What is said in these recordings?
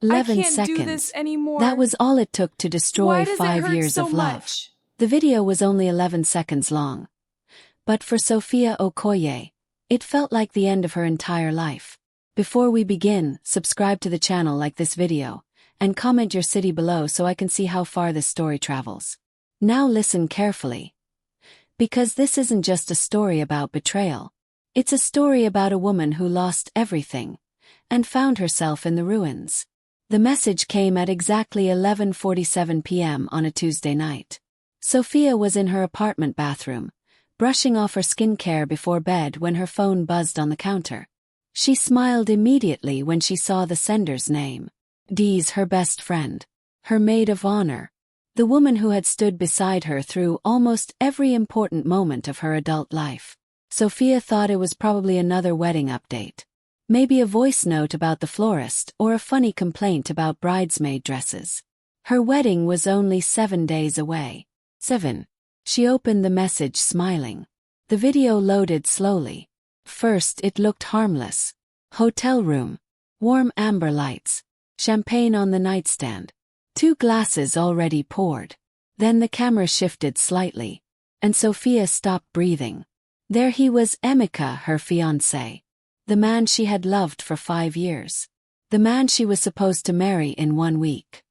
I 11 can't do this seconds. anymore. That was all it took to destroy Why does it 5 hurt years so of love. much? The video was only 11 seconds long. But for Sophia Okoye, it felt like the end of her entire life. Before we begin, subscribe to the channel, like this video, and comment your city below so I can see how far this story travels. Now listen carefully. Because this isn't just a story about betrayal. It's a story about a woman who lost everything and found herself in the ruins. The message came at exactly 11:47 p.m. on a Tuesday night. Sophia was in her apartment bathroom, brushing off her skincare before bed when her phone buzzed on the counter. She smiled immediately when she saw the sender's name. Dee's, her best friend. Her maid of honor. The woman who had stood beside her through almost every important moment of her adult life. Sophia thought it was probably another wedding update. Maybe a voice note about the florist or a funny complaint about bridesmaid dresses. Her wedding was only 7 days away. 7. She opened the message smiling. The video loaded slowly. First it looked harmless. Hotel room. Warm amber lights. Champagne on the nightstand. 2 glasses already poured. Then the camera shifted slightly. And Sophia stopped breathing. There he was, Emeka, her fiancé. The man she had loved for 5 years. The man she was supposed to marry in 1 week.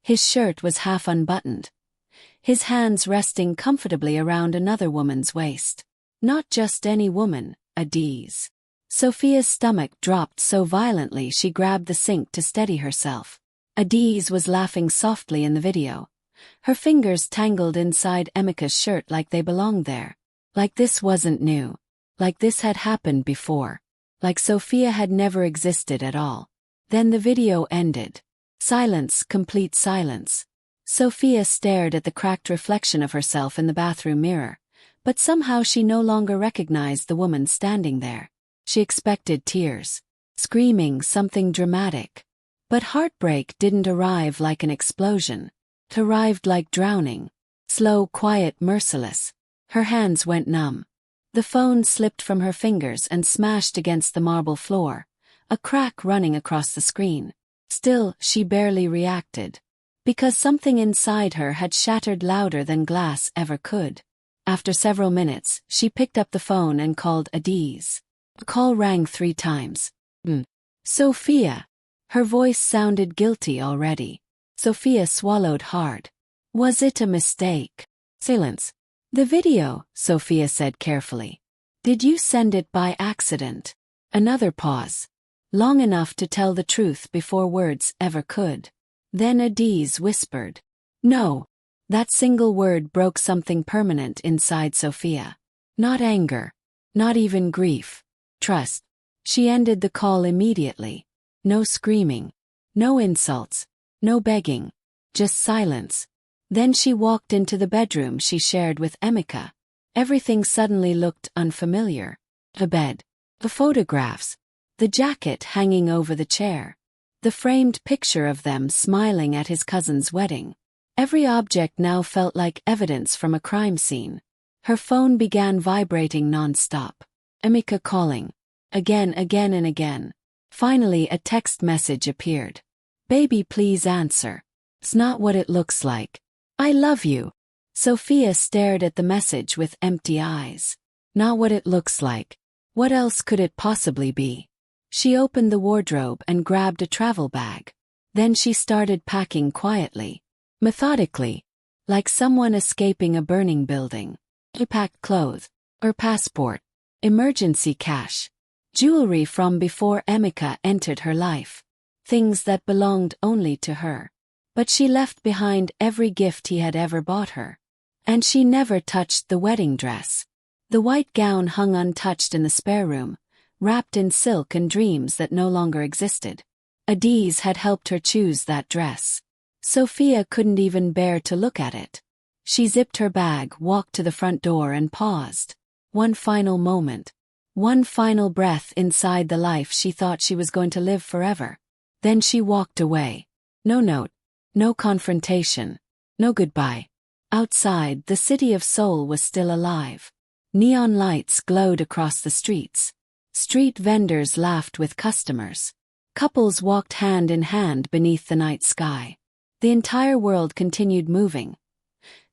His shirt was half unbuttoned. His hands resting comfortably around another woman's waist. Not just any woman, Dee's. Sophia's stomach dropped so violently she grabbed the sink to steady herself. Dee's was laughing softly in the video. Her fingers tangled inside Emeka's shirt like they belonged there. Like this wasn't new. Like this had happened before. Like Sophia had never existed at all. Then the video ended. Silence, complete silence. Sophia stared at the cracked reflection of herself in the bathroom mirror, but somehow she no longer recognized the woman standing there. She expected tears. Screaming, something dramatic. But heartbreak didn't arrive like an explosion. It arrived like drowning. Slow, quiet, merciless. Her hands went numb. The phone slipped from her fingers and smashed against the marble floor, a crack running across the screen. Still, she barely reacted. Because something inside her had shattered louder than glass ever could. After several minutes, she picked up the phone and called Dee's. The call rang 3 times. Sophia. Her voice sounded guilty already. Sophia swallowed hard. Was it a mistake? Silence. The video, Sophia said carefully. Did you send it by accident? Another pause. Long enough to tell the truth before words ever could. Then Dee's whispered. No. That single word broke something permanent inside Sophia. Not anger. Not even grief. Trust. She ended the call immediately. No screaming. No insults. No begging. Just silence. Then she walked into the bedroom she shared with Emeka. Everything suddenly looked unfamiliar. The bed. The photographs. The jacket hanging over the chair. The framed picture of them smiling at his cousin's wedding. Every object now felt like evidence from a crime scene. Her phone began vibrating non-stop. Emeka calling. Again and again. Finally a text message appeared. Baby, please answer. It's not what it looks like. I love you. Sophia stared at the message with empty eyes. Not what it looks like. What else could it possibly be? She opened the wardrobe and grabbed a travel bag. Then she started packing quietly. Methodically. Like someone escaping a burning building. She packed clothes. Her passport. Emergency cash. Jewelry from before Emeka entered her life. Things that belonged only to her. But she left behind every gift he had ever bought her. And she never touched the wedding dress. The white gown hung untouched in the spare room, wrapped in silk and dreams that no longer existed. Dee's had helped her choose that dress. Sophia couldn't even bear to look at it. She zipped her bag, walked to the front door and paused. One final moment. One final breath inside the life she thought she was going to live forever. Then she walked away. No note. No confrontation. No goodbye. Outside, the city of Seoul was still alive. Neon lights glowed across the streets. Street vendors laughed with customers. Couples walked hand in hand beneath the night sky. The entire world continued moving,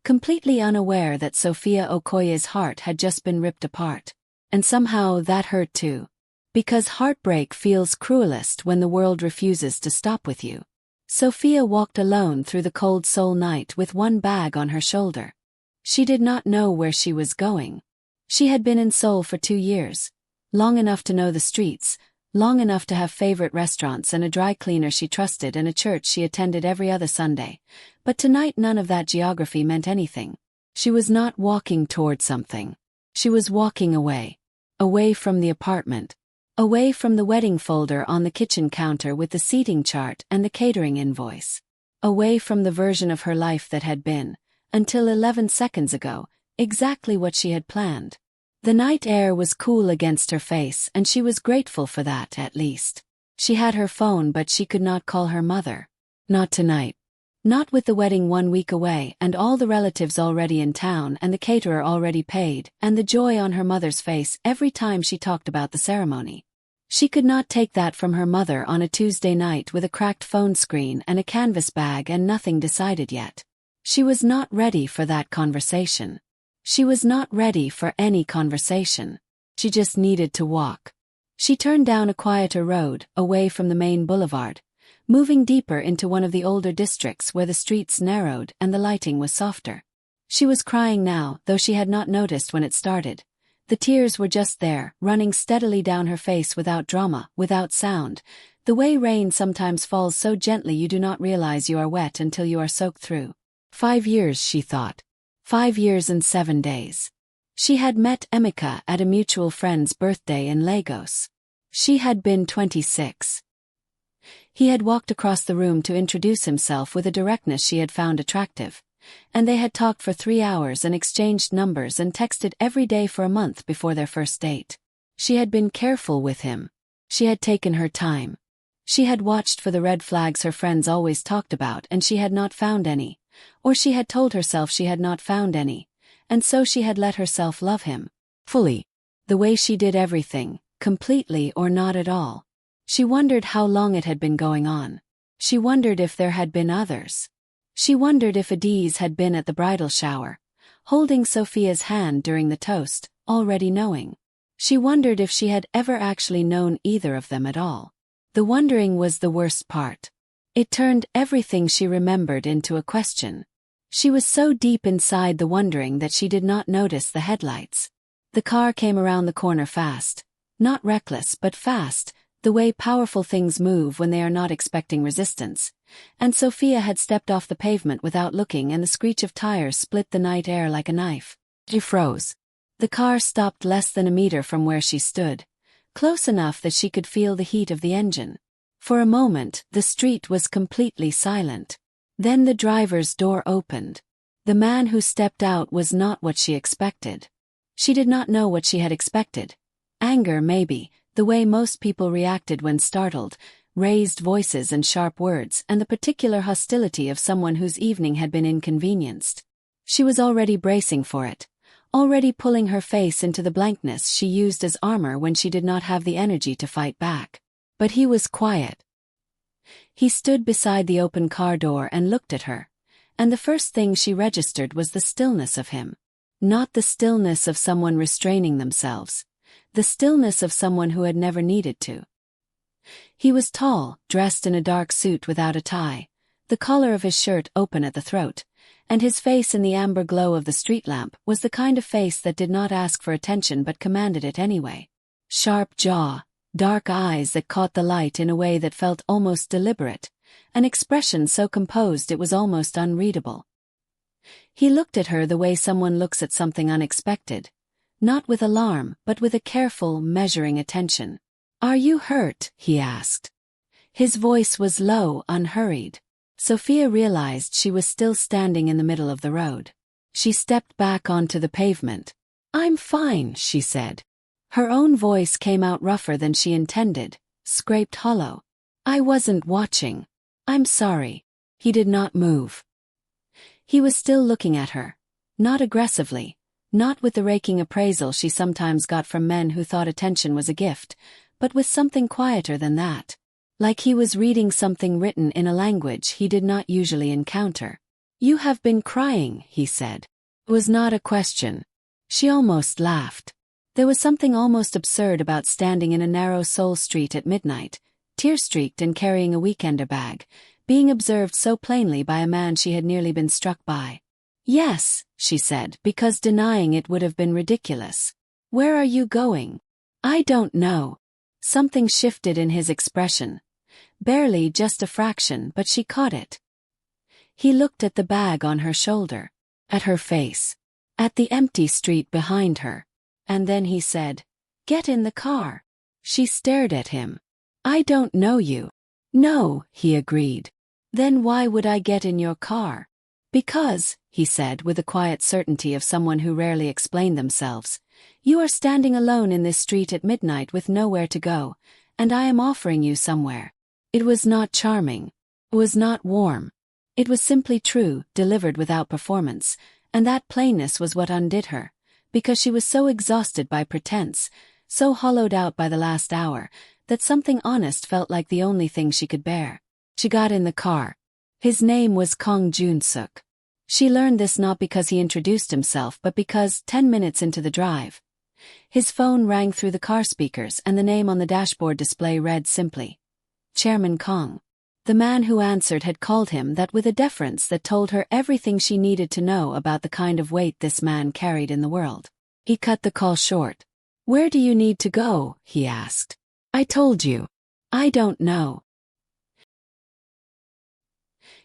completely unaware that Sophia Okoye's heart had just been ripped apart. And somehow that hurt too. Because heartbreak feels cruelest when the world refuses to stop with you. Sophia walked alone through the cold Seoul night with one bag on her shoulder. She did not know where she was going. She had been in Seoul for 2 years, long enough to know the streets, long enough to have favorite restaurants and a dry cleaner she trusted and a church she attended every other Sunday. But tonight none of that geography meant anything. She was not walking toward something. She was walking away. Away from the apartment. Away from the wedding folder on the kitchen counter with the seating chart and the catering invoice. Away from the version of her life that had been, until 11 seconds ago, exactly what she had planned. The night air was cool against her face and she was grateful for that at least. She had her phone but she could not call her mother. Not tonight. Not with the wedding 1 week away and all the relatives already in town and the caterer already paid and the joy on her mother's face every time she talked about the ceremony. She could not take that from her mother on a Tuesday night with a cracked phone screen and a canvas bag and nothing decided yet. She was not ready for that conversation. She was not ready for any conversation. She just needed to walk. She turned down a quieter road, away from the main boulevard, moving deeper into one of the older districts where the streets narrowed and the lighting was softer. She was crying now, though she had not noticed when it started. The tears were just there, running steadily down her face without drama, without sound, the way rain sometimes falls so gently you do not realize you are wet until you are soaked through. 5 years, she thought. 5 years and 7 days. She had met Emeka at a mutual friend's birthday in Lagos. She had been 26. He had walked across the room to introduce himself with a directness she had found attractive. And they had talked for 3 hours and exchanged numbers and texted every day for a month before their first date. She had been careful with him. She had taken her time. She had watched for the red flags her friends always talked about and she had not found any. Or she had told herself she had not found any. And so she had let herself love him. Fully. The way she did everything, completely or not at all. She wondered how long it had been going on. She wondered if there had been others. She wondered if Adiz had been at the bridal shower, holding Sophia's hand during the toast, already knowing. She wondered if she had ever actually known either of them at all. The wondering was the worst part. It turned everything she remembered into a question. She was so deep inside the wondering that she did not notice the headlights. The car came around the corner fast. Not reckless but fast, the way powerful things move when they are not expecting resistance. And Sophia had stepped off the pavement without looking and the screech of tires split the night air like a knife. She froze. The car stopped less than a meter from where she stood, close enough that she could feel the heat of the engine. For a moment, the street was completely silent. Then the driver's door opened. The man who stepped out was not what she expected. She did not know what she had expected. Anger, maybe, the way most people reacted when startled, raised voices and sharp words, and the particular hostility of someone whose evening had been inconvenienced. She was already bracing for it, already pulling her face into the blankness she used as armor when she did not have the energy to fight back. But he was quiet. He stood beside the open car door and looked at her, and the first thing she registered was the stillness of him. Not the stillness of someone restraining themselves, the stillness of someone who had never needed to. He was tall, dressed in a dark suit without a tie, the collar of his shirt open at the throat, and his face in the amber glow of the street lamp was the kind of face that did not ask for attention but commanded it anyway. Sharp jaw, dark eyes that caught the light in a way that felt almost deliberate, an expression so composed it was almost unreadable. He looked at her the way someone looks at something unexpected, not with alarm but with a careful, measuring attention. "Are you hurt?" he asked. His voice was low, unhurried. Sophia realized she was still standing in the middle of the road. She stepped back onto the pavement. "I'm fine," she said. Her own voice came out rougher than she intended, scraped hollow. "I wasn't watching. I'm sorry." He did not move. He was still looking at her. Not aggressively, not with the raking appraisal she sometimes got from men who thought attention was a gift, but with something quieter than that. like he was reading something written in a language he did not usually encounter. "You have been crying," he said. It was not a question. She almost laughed. There was something almost absurd about standing in a narrow Seoul street at midnight, tear-streaked and carrying a weekender bag, being observed so plainly by a man she had nearly been struck by. "Yes," she said, because denying it would have been ridiculous. "Where are you going?" "I don't know." Something shifted in his expression. Barely, just a fraction, but she caught it. He looked at the bag on her shoulder, at her face, at the empty street behind her. And then he said, "Get in the car." She stared at him. "I don't know you." "No," he agreed. "Then why would I get in your car?" "Because," he said with the quiet certainty of someone who rarely explained themselves, "you are standing alone in this street at midnight with nowhere to go, and I am offering you somewhere." It was not charming. It was not warm. It was simply true, delivered without performance, and that plainness was what undid her, because she was so exhausted by pretense, so hollowed out by the last hour, that something honest felt like the only thing she could bear. She got in the car. His name was Kang Joon-seok. She learned this not because he introduced himself but because, 10 minutes into the drive, his phone rang through the car speakers and the name on the dashboard display read simply, Chairman Kang. The man who answered had called him that with a deference that told her everything she needed to know about the kind of weight this man carried in the world. He cut the call short. "Where do you need to go?" he asked. "I told you. I don't know."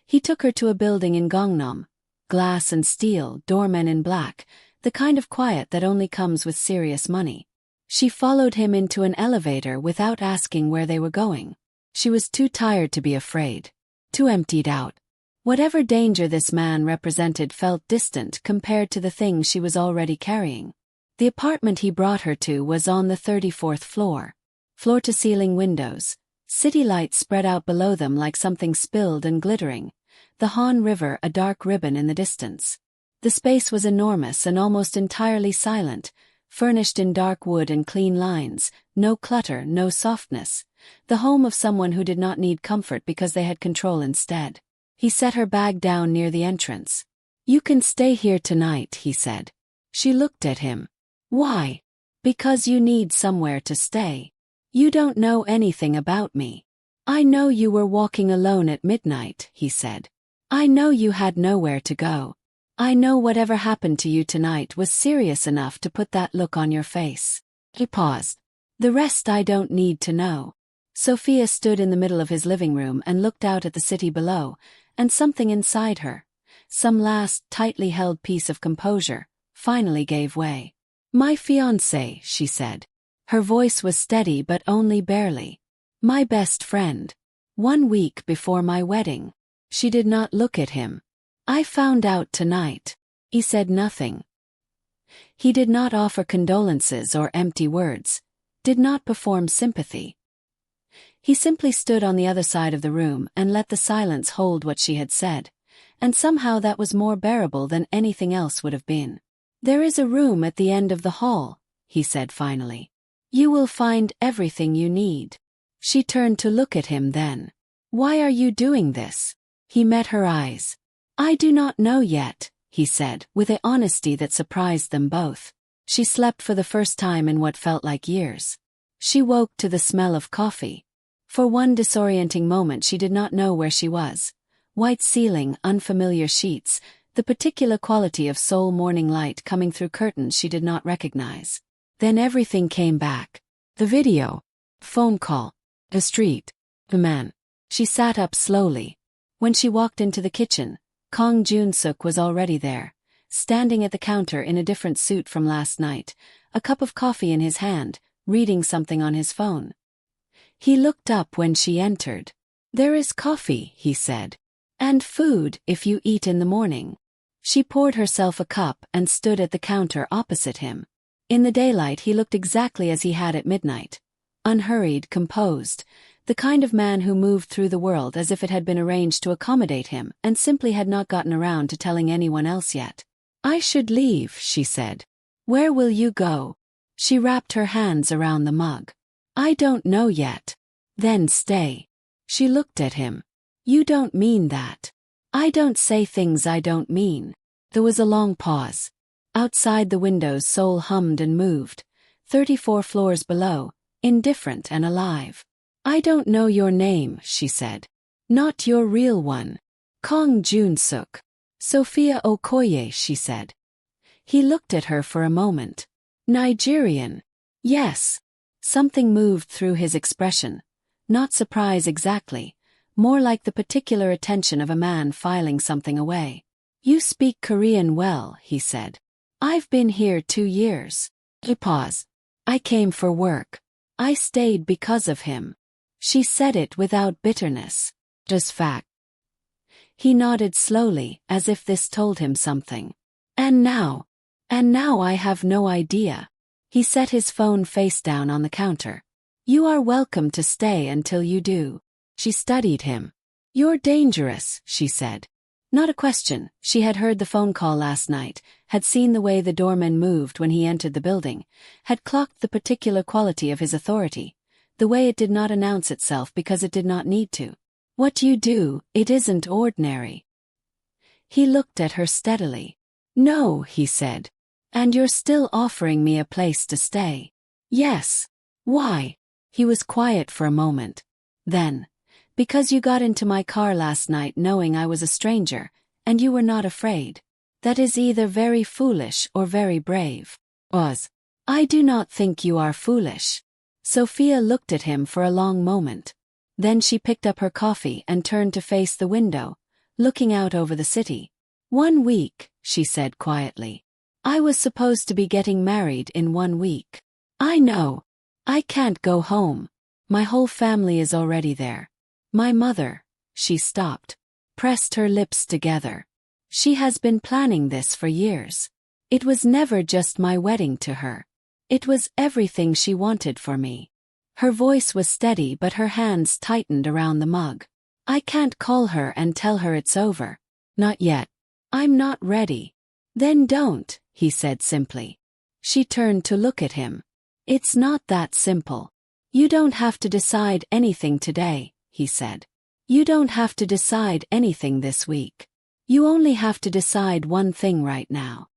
He took her to a building in Gangnam. Glass and steel, doormen in black, the kind of quiet that only comes with serious money. She followed him into an elevator without asking where they were going. She was too tired to be afraid, too emptied out. Whatever danger this man represented felt distant compared to the things she was already carrying. The apartment he brought her to was on the 34th floor. Floor-to-ceiling windows, city lights spread out below them like something spilled and glittering, the Han River a dark ribbon in the distance. The space was enormous and almost entirely silent, furnished in dark wood and clean lines, no clutter, no softness. The home of someone who did not need comfort because they had control instead. He set her bag down near the entrance. "You can stay here tonight," he said. She looked at him. "Why?" "Because you need somewhere to stay. You don't know anything about me." "I know you were walking alone at midnight," he said. "I know you had nowhere to go. I know whatever happened to you tonight was serious enough to put that look on your face." He paused. "The rest I don't need to know." Sophia stood in the middle of his living room and looked out at the city below, and something inside her, some last, tightly held piece of composure, finally gave way. "My fiancé," she said. Her voice was steady but only barely. "My best friend. 1 week before my wedding." She did not look at him. "I found out tonight." He said nothing. He did not offer condolences or empty words, did not perform sympathy. He simply stood on the other side of the room and let the silence hold what she had said, and somehow that was more bearable than anything else would have been. "There is a room at the end of the hall," he said finally. "You will find everything you need." She turned to look at him then. "Why are you doing this?" He met her eyes. "I do not know yet," he said, with an honesty that surprised them both. She slept for the first time in what felt like years. She woke to the smell of coffee. For one disorienting moment she did not know where she was. White ceiling, unfamiliar sheets, the particular quality of Seoul morning light coming through curtains she did not recognize. Then everything came back. The video, phone call, the street, the man. She sat up slowly. When she walked into the kitchen, Kang Joon-seok was already there, standing at the counter in a different suit from last night, a cup of coffee in his hand, reading something on his phone. He looked up when she entered. "There is coffee," he said. "And food, if you eat in the morning." She poured herself a cup and stood at the counter opposite him. In the daylight he looked exactly as he had at midnight. Unhurried, composed, the kind of man who moved through the world as if it had been arranged to accommodate him and simply had not gotten around to telling anyone else yet. "I should leave," she said. "Where will you go?" She wrapped her hands around the mug. "I don't know yet." "Then stay." She looked at him. You don't mean that. I don't say things I don't mean. There was a long pause. Outside the windows Seoul hummed and moved, 34 floors below, indifferent and alive. I don't know your name, she said. Not your real one. Kang Joon-seok. Sophia Okoye, she said. He looked at her for a moment. Nigerian. Yes. Something moved through his expression. Not surprise exactly, more like the particular attention of a man filing something away. You speak Korean well, he said. I've been here 2 years. He paused. I came for work. I stayed because of him. She said it without bitterness. Just fact. He nodded slowly, as if this told him something. And now I have no idea. He set his phone face down on the counter. You are welcome to stay until you do. She studied him. You're dangerous, she said. Not a question. She had heard the phone call last night, had seen the way the doorman moved when he entered the building, had clocked the particular quality of his authority, the way it did not announce itself because it did not need to. What you do, it isn't ordinary. He looked at her steadily. No, he said. And you're still offering me a place to stay. Yes. Why? He was quiet for a moment. Then, because you got into my car last night knowing I was a stranger, and you were not afraid. That is either very foolish or very brave. I do not think you are foolish. Sophia looked at him for a long moment. Then she picked up her coffee and turned to face the window, looking out over the city. 1 week, she said quietly. I was supposed to be getting married in 1 week. I know. I can't go home. My whole family is already there. My mother, she stopped, pressed her lips together. She has been planning this for years. It was never just my wedding to her. It was everything she wanted for me. Her voice was steady but her hands tightened around the mug. I can't call her and tell her it's over. Not yet. I'm not ready. Then don't, he said simply. She turned to look at him. It's not that simple. You don't have to decide anything today, he said. You don't have to decide anything this week. You only have to decide one thing right now.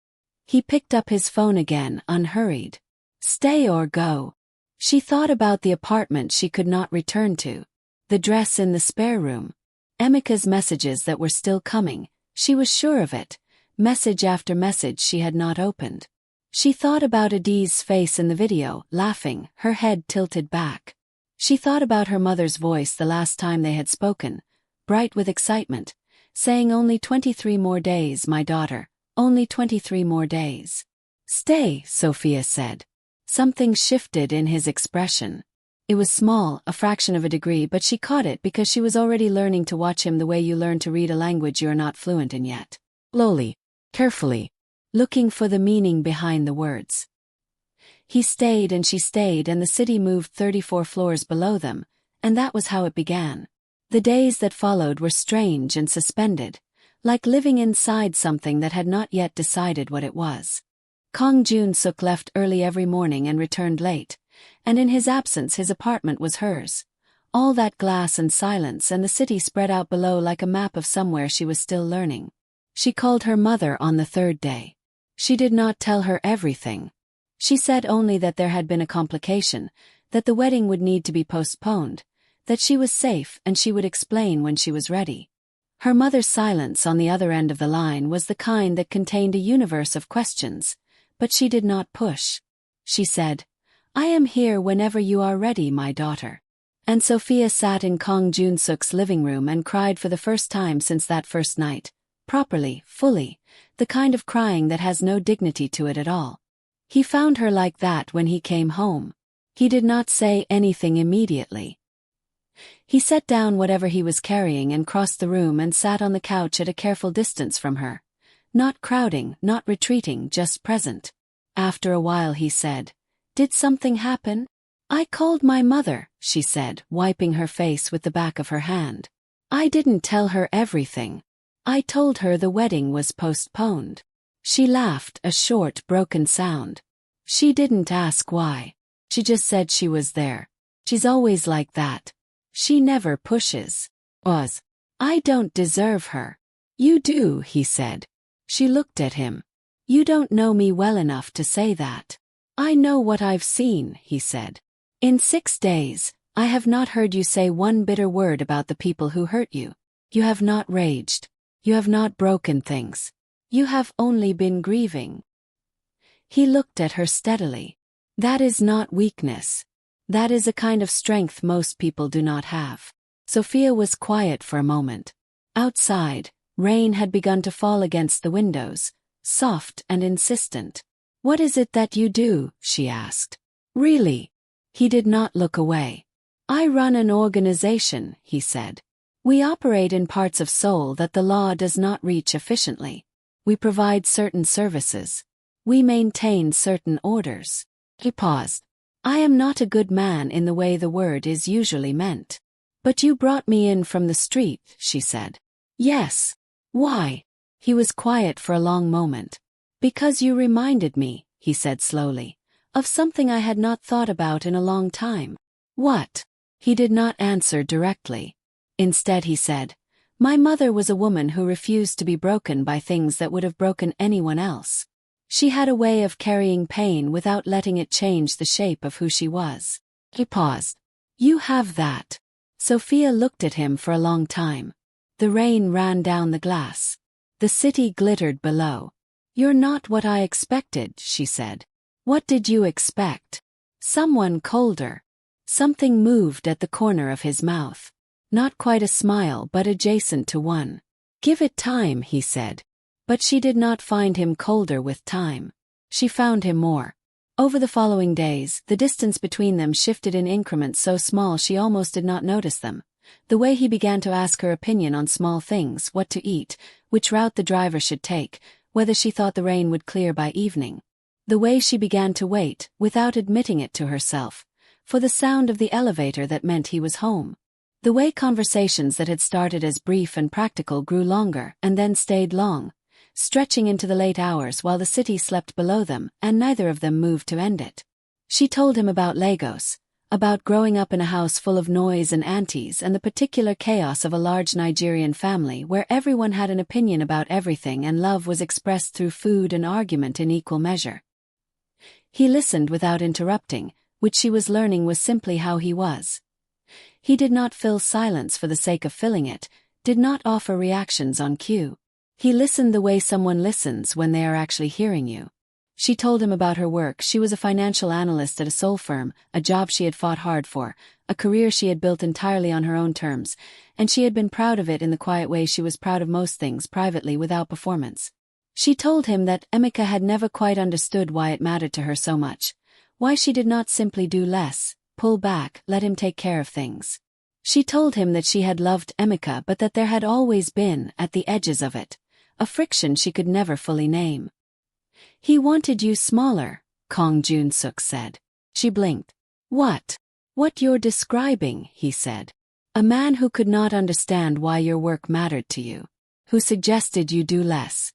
He picked up his phone again, unhurried. Stay or go. She thought about the apartment she could not return to, the dress in the spare room, Emika's messages that were still coming, she was sure of it, message after message she had not opened. She thought about Adi's face in the video, laughing, her head tilted back. She thought about her mother's voice the last time they had spoken, bright with excitement, saying only 23 more days, my daughter, only 23 more days. Stay, Sophia said. Something shifted in his expression. It was small, a fraction of a degree, but she caught it because she was already learning to watch him the way you learn to read a language you are not fluent in yet. Slowly, carefully, looking for the meaning behind the words. He stayed and she stayed and the city moved 34 floors below them, and that was how it began. The days that followed were strange and suspended, like living inside something that had not yet decided what it was. Kang Joon-seok left early every morning and returned late, and in his absence his apartment was hers. All that glass and silence and the city spread out below like a map of somewhere she was still learning. She called her mother on the 3rd day. She did not tell her everything. She said only that there had been a complication, that the wedding would need to be postponed, that she was safe and she would explain when she was ready. Her mother's silence on the other end of the line was the kind that contained a universe of questions, but she did not push. She said, I am here whenever you are ready, my daughter. And Sophia sat in Kang Joon-seok's living room and cried for the first time since that first night, properly, fully, the kind of crying that has no dignity to it at all. He found her like that when he came home. He did not say anything immediately. He set down whatever he was carrying and crossed the room and sat on the couch at a careful distance from her. Not crowding, not retreating, just present. After a while he said, Did something happen? I called my mother, she said, wiping her face with the back of her hand. I didn't tell her everything. I told her the wedding was postponed. She laughed, a short, broken sound. She didn't ask why. She just said she was there. She's always like that. She never pushes. I don't deserve her. You do, he said. She looked at him. You don't know me well enough to say that. I know what I've seen, he said. In 6 days, I have not heard you say one bitter word about the people who hurt you. You have not raged. You have not broken things. You have only been grieving. He looked at her steadily. That is not weakness. That is a kind of strength most people do not have. Sophia was quiet for a moment. Outside, rain had begun to fall against the windows, soft and insistent. What is it that you do? She asked. Really? He did not look away. I run an organization, he said. We operate in parts of Seoul that the law does not reach efficiently. We provide certain services. We maintain certain orders. He paused. I am not a good man in the way the word is usually meant. But you brought me in from the street, she said. Yes. Why? He was quiet for a long moment. Because you reminded me, he said slowly, of something I had not thought about in a long time. What? He did not answer directly. Instead he said, my mother was a woman who refused to be broken by things that would have broken anyone else. She had a way of carrying pain without letting it change the shape of who she was. He paused. You have that. Sophia looked at him for a long time. The rain ran down the glass. The city glittered below. You're not what I expected, she said. What did you expect? Someone colder. Something moved at the corner of his mouth. Not quite a smile but adjacent to one. Give it time, he said. But she did not find him colder with time. She found him more. Over the following days, the distance between them shifted in increments so small she almost did not notice them. The way he began to ask her opinion on small things, what to eat, which route the driver should take, whether she thought the rain would clear by evening. The way she began to wait, without admitting it to herself, for the sound of the elevator that meant he was home. The way conversations that had started as brief and practical grew longer and then stayed long, stretching into the late hours while the city slept below them and neither of them moved to end it. She told him about Lagos, about growing up in a house full of noise and aunties and the particular chaos of a large Nigerian family where everyone had an opinion about everything and love was expressed through food and argument in equal measure. He listened without interrupting, which she was learning was simply how he was. He did not fill silence for the sake of filling it, did not offer reactions on cue. He listened the way someone listens when they are actually hearing you. She told him about her work. She was a financial analyst at a Seoul firm, a job she had fought hard for, a career she had built entirely on her own terms, and she had been proud of it in the quiet way she was proud of most things privately without performance. She told him that Emeka had never quite understood why it mattered to her so much, why she did not simply do less, pull back, let him take care of things. She told him that she had loved Emeka but that there had always been, at the edges of it, a friction she could never fully name. He wanted you smaller, Kang Joon-seok said. She blinked. What? What you're describing, he said. A man who could not understand why your work mattered to you. Who suggested you do less.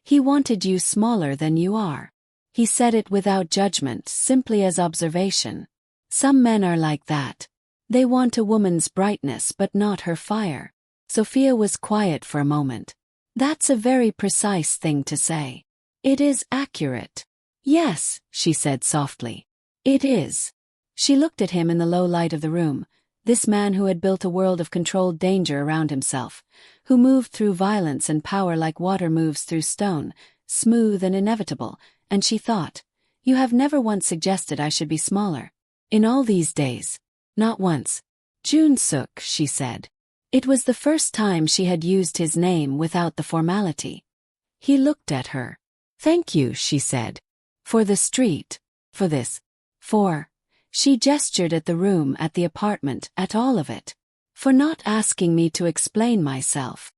He wanted you smaller than you are. He said it without judgment, simply as observation. Some men are like that. They want a woman's brightness but not her fire. Sophia was quiet for a moment. That's a very precise thing to say. It is accurate. Yes, she said softly. It is. She looked at him in the low light of the room, this man who had built a world of controlled danger around himself, who moved through violence and power like water moves through stone, smooth and inevitable, and she thought, you have never once suggested I should be smaller. In all these days. Not once. Joon-seok, she said. It was the first time she had used his name without the formality. He looked at her. Thank you, she said. For the street. For this. For. She gestured at the room, at the apartment, at all of it. For not asking me to explain myself.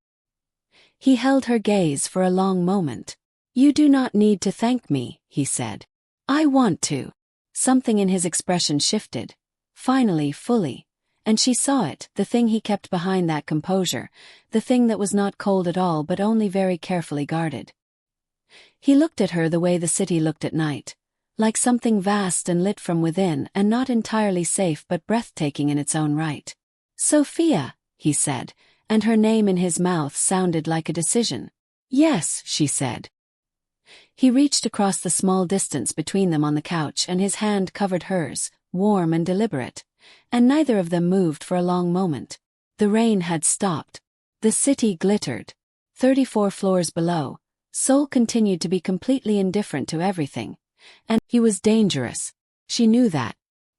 He held her gaze for a long moment. You do not need to thank me, he said. I want to. Something in his expression shifted. Finally, fully. And she saw it, the thing he kept behind that composure, the thing that was not cold at all but only very carefully guarded. He looked at her the way the city looked at night, like something vast and lit from within and not entirely safe but breathtaking in its own right. Sophia, he said, and her name in his mouth sounded like a decision. Yes, she said. He reached across the small distance between them on the couch and his hand covered hers, warm and deliberate, and neither of them moved for a long moment. The rain had stopped. The city glittered. 34 floors below, Seoul continued to be completely indifferent to everything. And he was dangerous. She knew that.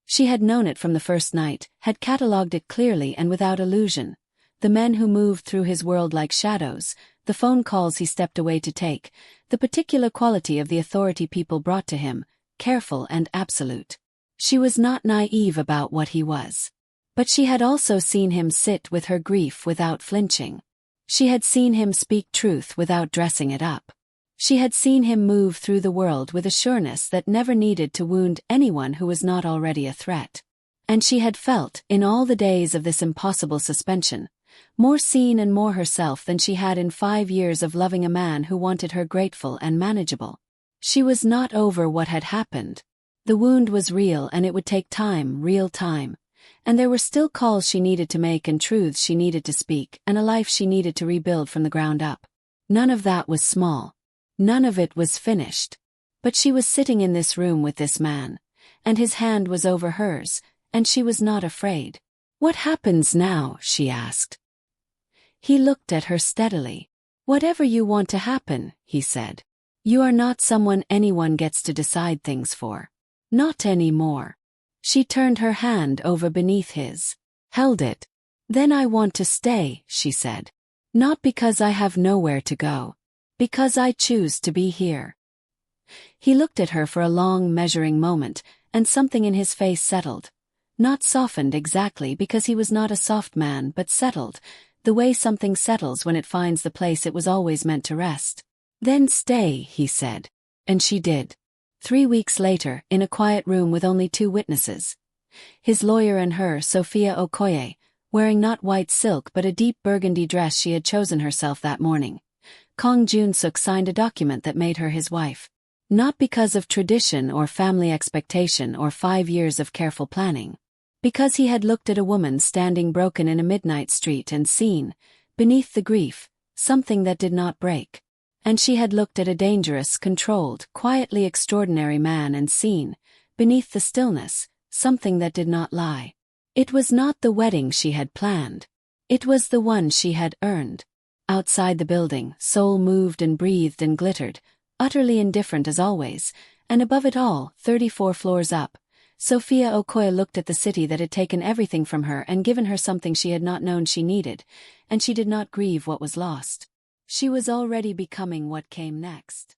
She had known it from the first night, had catalogued it clearly and without illusion. The men who moved through his world like shadows, the phone calls he stepped away to take, the particular quality of the authority people brought to him, careful and absolute. She was not naive about what he was. But she had also seen him sit with her grief without flinching. She had seen him speak truth without dressing it up. She had seen him move through the world with a sureness that never needed to wound anyone who was not already a threat. And she had felt, in all the days of this impossible suspension, more seen and more herself than she had in 5 years of loving a man who wanted her grateful and manageable. She was not over what had happened. The wound was real and it would take time, real time. And there were still calls she needed to make and truths she needed to speak and a life she needed to rebuild from the ground up. None of that was small. None of it was finished. But she was sitting in this room with this man, and his hand was over hers, and she was not afraid. What happens now? She asked. He looked at her steadily. Whatever you want to happen, he said. You are not someone anyone gets to decide things for. Not anymore. She turned her hand over beneath his, held it. Then I want to stay, she said. Not because I have nowhere to go. Because I choose to be here. He looked at her for a long measuring moment, and something in his face settled. Not softened exactly because he was not a soft man, but settled, the way something settles when it finds the place it was always meant to rest. Then stay, he said. And she did. 3 weeks later, in a quiet room with only 2 witnesses. His lawyer and her, Sophia Okoye, wearing not white silk but a deep burgundy dress she had chosen herself that morning. Kang Joon-seok signed a document that made her his wife. Not because of tradition or family expectation or 5 years of careful planning. Because he had looked at a woman standing broken in a midnight street and seen, beneath the grief, something that did not break. And she had looked at a dangerous, controlled, quietly extraordinary man and seen, beneath the stillness, something that did not lie. It was not the wedding she had planned. It was the one she had earned. Outside the building, Seoul moved and breathed and glittered, utterly indifferent as always, and above it all, 34 floors up, Sophia Okoye looked at the city that had taken everything from her and given her something she had not known she needed, and she did not grieve what was lost. She was already becoming what came next.